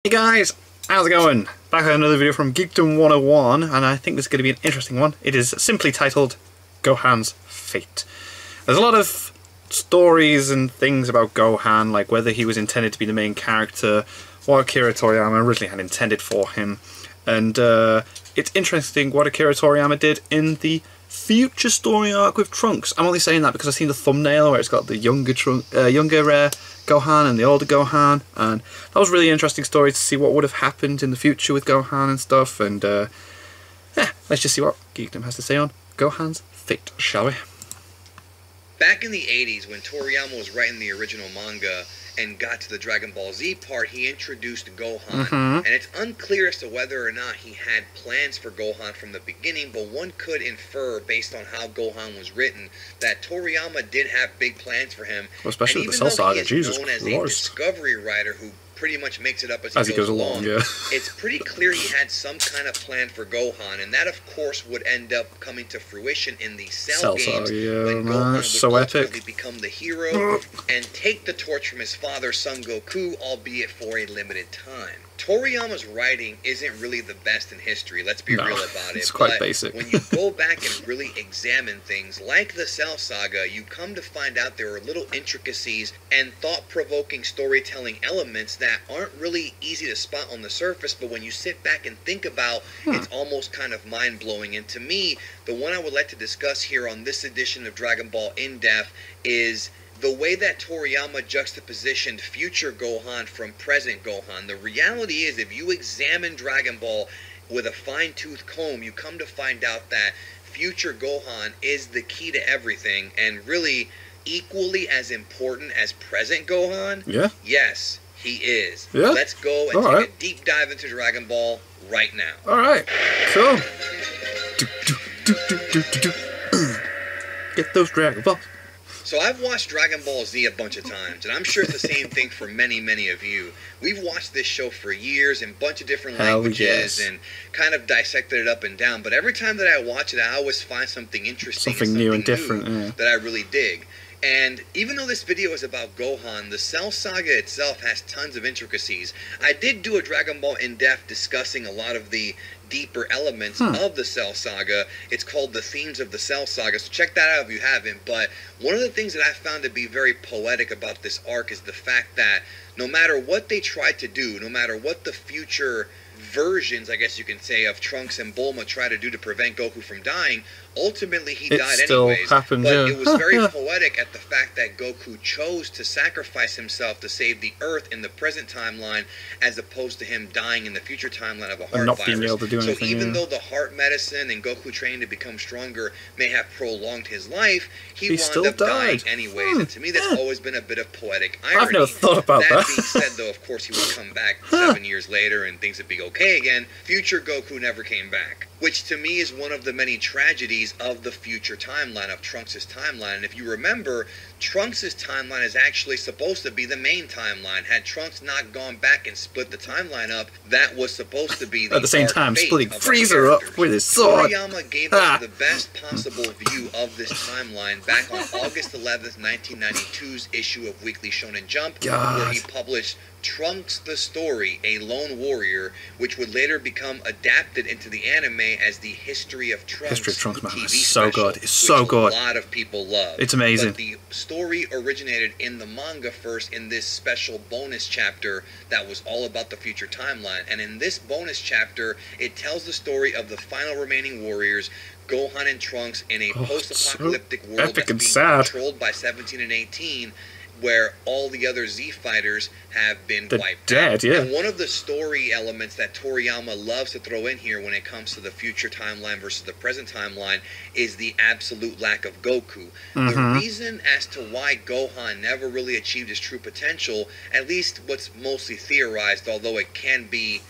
Hey guys, how's it going? Back with another video from Geekdom 101, and I think this is going to be an interesting one. It is simply titled Gohan's Fate. There's a lot of stories and things about Gohan, like whether he was intended to be the main character, what Akira Toriyama originally had intended for him, and it's interesting what Akira Toriyama did in the future story arc with Trunks. I'm only saying that because I've seen the thumbnail where it's got the younger Gohan and the older Gohan, and that was a really interesting story to see what would have happened in the future with Gohan and stuff, and yeah, let's just see what Geekdom has to say on Gohan's fate, shall we? Back in the 80s, when Toriyama was writing the original manga and got to the Dragon Ball Z part, he introduced Gohan. And it's unclear as to whether or not he had plans for Gohan from the beginning, but one could infer, based on how Gohan was written, that Toriyama did have big plans for him. Well, especially with the Cell Saga, Jesus Christ. As a discovery writer who pretty much makes it up as he goes along. Yeah. It's pretty clear he had some kind of plan for Gohan, and that of course would end up coming to fruition in the Cell games, when Gohan would ultimately become the hero and take the torch from his father, Son Goku, albeit for a limited time. Toriyama's writing isn't really the best in history, let's be real about it. It's quite basic. When you go back and really examine things, like the Cell Saga, you come to find out there are little intricacies and thought-provoking storytelling elements that aren't really easy to spot on the surface, but when you sit back and think about, it's almost kind of mind-blowing. And to me, the one I would like to discuss here on this edition of Dragon Ball In Depth is the way that Toriyama juxtapositioned future Gohan from present Gohan. The reality is, if you examine Dragon Ball with a fine-tooth comb, you come to find out that future Gohan is the key to everything, and really equally as important as present Gohan. Yeah. Yes, he is. Yeah. Let's go and take a deep dive into Dragon Ball right now. Alright, cool. Get those Dragon Balls. So I've watched Dragon Ball Z a bunch of times, and I'm sure it's the same thing for many, many of you. We've watched this show for years in a bunch of different languages and kind of dissected it up and down, but every time that I watch it, I always find something interesting, something new and different that I really dig. And even though this video is about Gohan, the Cell Saga itself has tons of intricacies. I did do a Dragon Ball In-Depth discussing a lot of the deeper elements of the Cell Saga. It's called The Themes of the Cell Saga, so check that out if you haven't. But one of the things that I found to be very poetic about this arc is the fact that no matter what they tried to do, no matter what the future versions, I guess you can say, of Trunks and Bulma try to do to prevent Goku from dying, ultimately he died anyways. But it was very poetic at the fact that Goku chose to sacrifice himself to save the Earth in the present timeline, as opposed to him dying in the future timeline of a heart virus. Being able to do anything, so even though the heart medicine and Goku training to become stronger may have prolonged his life, he wound up dying anyways. And to me, that's always been a bit of poetic irony. I've never thought about that. That being said, though, of course, he would come back 7 years later and things would be okay again. Future Goku never came back, which to me is one of the many tragedies of the future timeline, of Trunks' timeline. And if you remember, Trunks' timeline is actually supposed to be the main timeline. Had Trunks not gone back and split the timeline up, that was supposed to be the at the same time splitting Freezer up with his sword. Toriyama gave us the best possible view of this timeline back on August 11th, 1992's issue of Weekly Shonen Jump, where he published Trunks the Story, A Lone Warrior, which would later become adapted into the anime as the History of Trunks. History of Trunks, man, it's so good. It's so good. A lot of people love. It's amazing. But the story originated in the manga first, in this special bonus chapter that was all about the future timeline. And in this bonus chapter, it tells the story of the final remaining warriors, Gohan and Trunks, in a post-apocalyptic world that's being controlled by 17 and 18, where all the other Z fighters have been wiped out. And one of the story elements that Toriyama loves to throw in here when it comes to the future timeline versus the present timeline is the absolute lack of Goku. The reason as to why Gohan never really achieved his true potential, at least what's mostly theorized, although it can be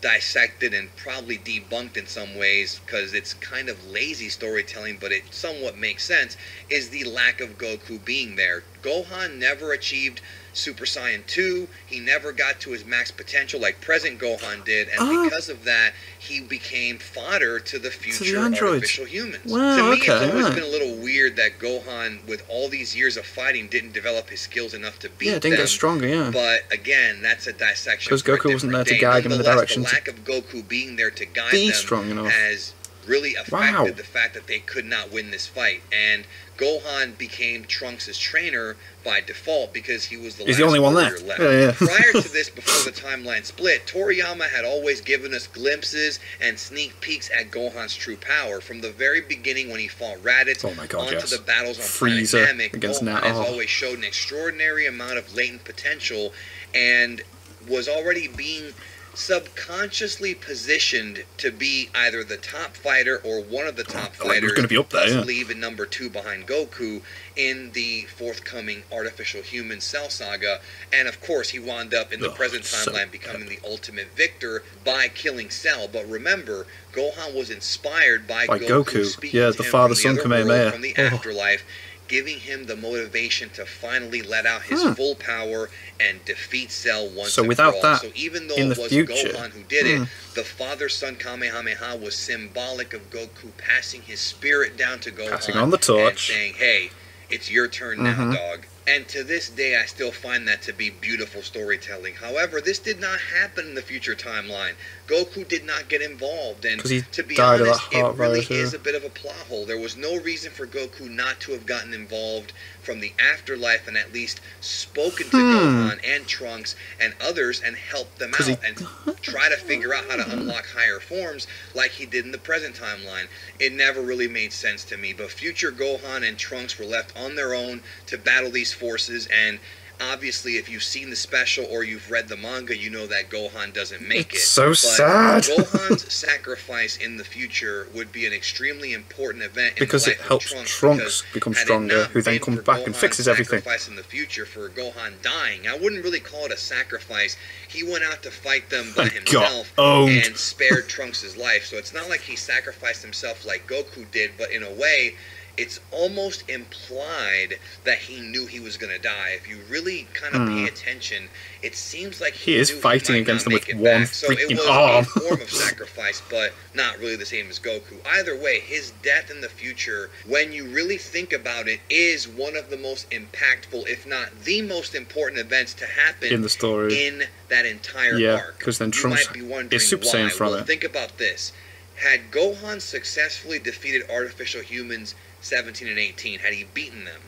dissected and probably debunked in some ways because it's kind of lazy storytelling, but it somewhat makes sense, is the lack of Goku being there. Gohan never achieved Super Saiyan 2, he never got to his max potential like present Gohan did, and because of that, he became fodder to the future artificial humans. Wow, to me, okay, it's always been a little weird that Gohan, with all these years of fighting, didn't develop his skills enough to beat them. Yeah, didn't get stronger, yeah. But again, that's a dissection. Because Goku wasn't there to guide him in the direction. The lack of Goku being there to guide be them strong enough. has really affected the fact that they could not win this fight. And Gohan became Trunks' trainer by default because he was the only one left. Prior to this, before the timeline split, Toriyama had always given us glimpses and sneak peeks at Gohan's true power. From the very beginning when he fought Raditz onto the battles on Frieza Planet Namek, against Gohan has always showed an extraordinary amount of latent potential and was already being subconsciously positioned to be either the top fighter or one of the top fighters, going to be up there, possibly even number 2 behind Goku in the forthcoming Artificial Human Cell Saga. And of course, he wound up in the present timeline becoming the ultimate victor by killing Cell. But remember, Gohan was inspired by Goku speaking to the him father-son from the other Kamehameha. world, from the afterlife, giving him the motivation to finally let out his full power and defeat Cell once and for all. So even though it was Gohan who did it, the father-son Kamehameha was symbolic of Goku passing his spirit down to Gohan, passing on the torch, and saying, hey, it's your turn now, dog. And to this day, I still find that to be beautiful storytelling. However, this did not happen in the future timeline. Goku did not get involved, and to be honest, it really is a bit of a plot hole. There was no reason for Goku not to have gotten involved from the afterlife and at least spoken to Gohan and Trunks and others and helped them out and try to figure out how to unlock higher forms like he did in the present timeline. It never really made sense to me, but future Gohan and Trunks were left on their own to battle these forces, and obviously, if you've seen the special or you've read the manga, you know that Gohan doesn't make it. It's so sad. Gohan's sacrifice in the future would be an extremely important event in because the life it helps of Trunks become stronger, who then comes back and fixes everything. Sacrifice in the future for Gohan dying, I wouldn't really call it a sacrifice. He went out to fight them by himself and spared Trunks' life. So it's not like he sacrificed himself like Goku did, but in a way, it's almost implied that he knew he was going to die. If you really kind of pay attention, it seems like he is fighting against them with one freaking arm. So it was a form of sacrifice, but not really the same as Goku. Either way, his death in the future, when you really think about it, is one of the most impactful, if not the most important events to happen in the story, in that entire arc. Because then Trunks is Super Saiyan from it. Think about this. Had Gohan successfully defeated artificial humans 17 and 18, had he beaten them,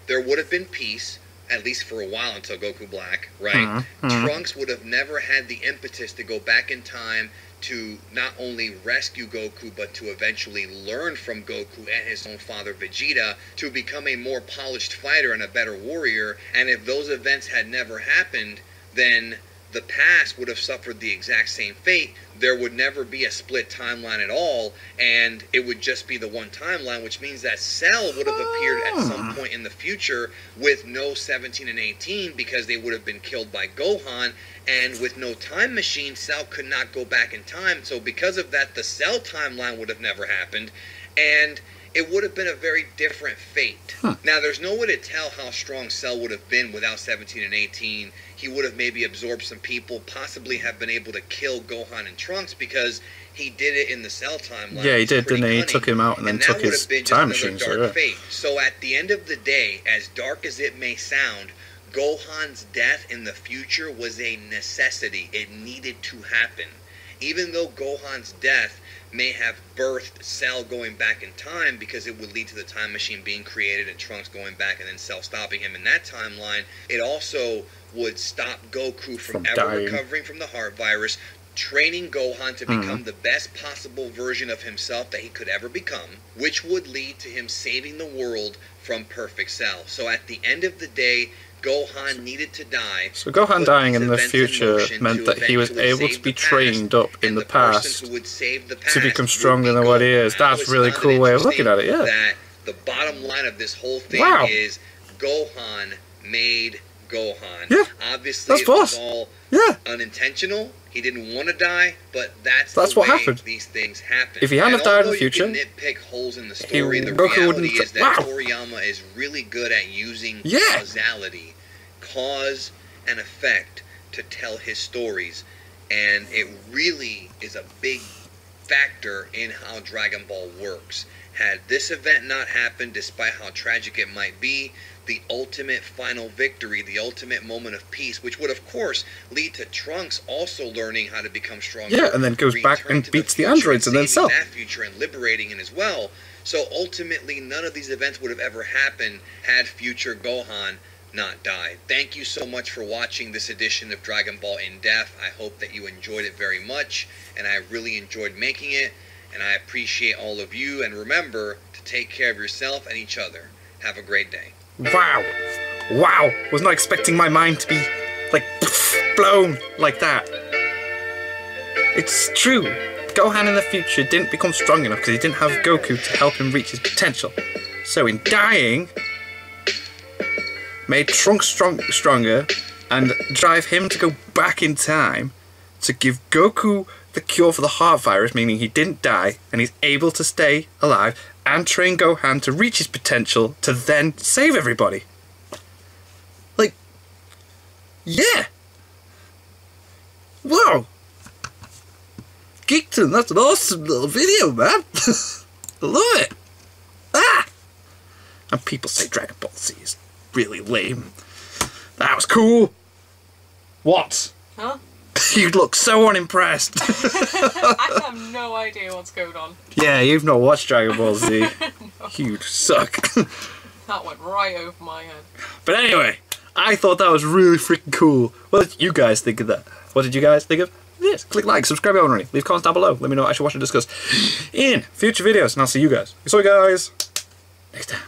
there would have been peace, at least for a while until Goku Black, right? Trunks would have never had the impetus to go back in time to not only rescue Goku, but to eventually learn from Goku and his own father Vegeta to become a more polished fighter and a better warrior. And if those events had never happened, then the past would have suffered the exact same fate. There would never be a split timeline at all, and it would just be the one timeline, which means that Cell would have appeared at some point in the future with no 17 and 18 because they would have been killed by Gohan, and with no time machine, Cell could not go back in time. So because of that, the Cell timeline would have never happened, and it would have been a very different fate. Now, there's no way to tell how strong Cell would have been without 17 and 18. He would have maybe absorbed some people, possibly have been able to kill Gohan and Trunks because he did it in the Cell timeline. Yeah, he did, didn't he? He took him out and then took his time machine. So at the end of the day, as dark as it may sound, Gohan's death in the future was a necessity. It needed to happen. Even though Gohan's death may have birthed Cell going back in time because it would lead to the time machine being created and Trunks going back and then Cell stopping him in that timeline, it also would stop Goku from ever recovering from the heart virus, training Gohan to become the best possible version of himself that he could ever become, which would lead to him saving the world from Perfect Cell. So at the end of the day, Gohan needed to die. So Gohan dying in the future meant that he was able to be trained up in the past to become stronger than what he is. That's a really cool way of looking at it, yeah. That the bottom line of this whole thing is Gohan made Gohan. Yeah, obviously it was all unintentional. He didn't want to die, but that's the what way happened. These things happen. If he hadn't died in the future, you can nitpick holes in the story. The reality is that Toriyama is really good at using causality. cause and effect to tell his stories, and it really is a big factor in how Dragon Ball works. Had this event not happened, despite how tragic it might be, the ultimate final victory, the ultimate moment of peace, which would of course lead to Trunks also learning how to become stronger. Yeah, and then goes back and beats the androids and then Cell. That future and liberating it as well. So ultimately, none of these events would have ever happened had future Gohan not died. Thank you so much for watching this edition of Dragon Ball In Depth. I hope that you enjoyed it very much, and I really enjoyed making it, and I appreciate all of you, and remember to take care of yourself and each other. Have a great day. Wow. Wow. Was not expecting my mind to be, like, blown like that. It's true. Gohan in the future didn't become strong enough because he didn't have Goku to help him reach his potential. So in dying, made Trunks stronger and drive him to go back in time to give Goku the cure for the heart virus, meaning he didn't die and he's able to stay alive, and train Gohan to reach his potential to then save everybody. Like, yeah. Wow. Geekton, that's an awesome little video, man. I love it. Ah! And people say Dragon Ball Z is really lame. That was cool. What? Huh? You look so unimpressed. I have no idea what's going on. Yeah, you've not watched Dragon Ball Z. No. You'd suck. That went right over my head. But anyway, I thought that was really freaking cool. What did you guys think of that? What did you guys think of? Yes, click like, subscribe if you haven't already. Leave comments down below. Let me know what I should watch and discuss in future videos, and I'll see you guys. So guys, next time.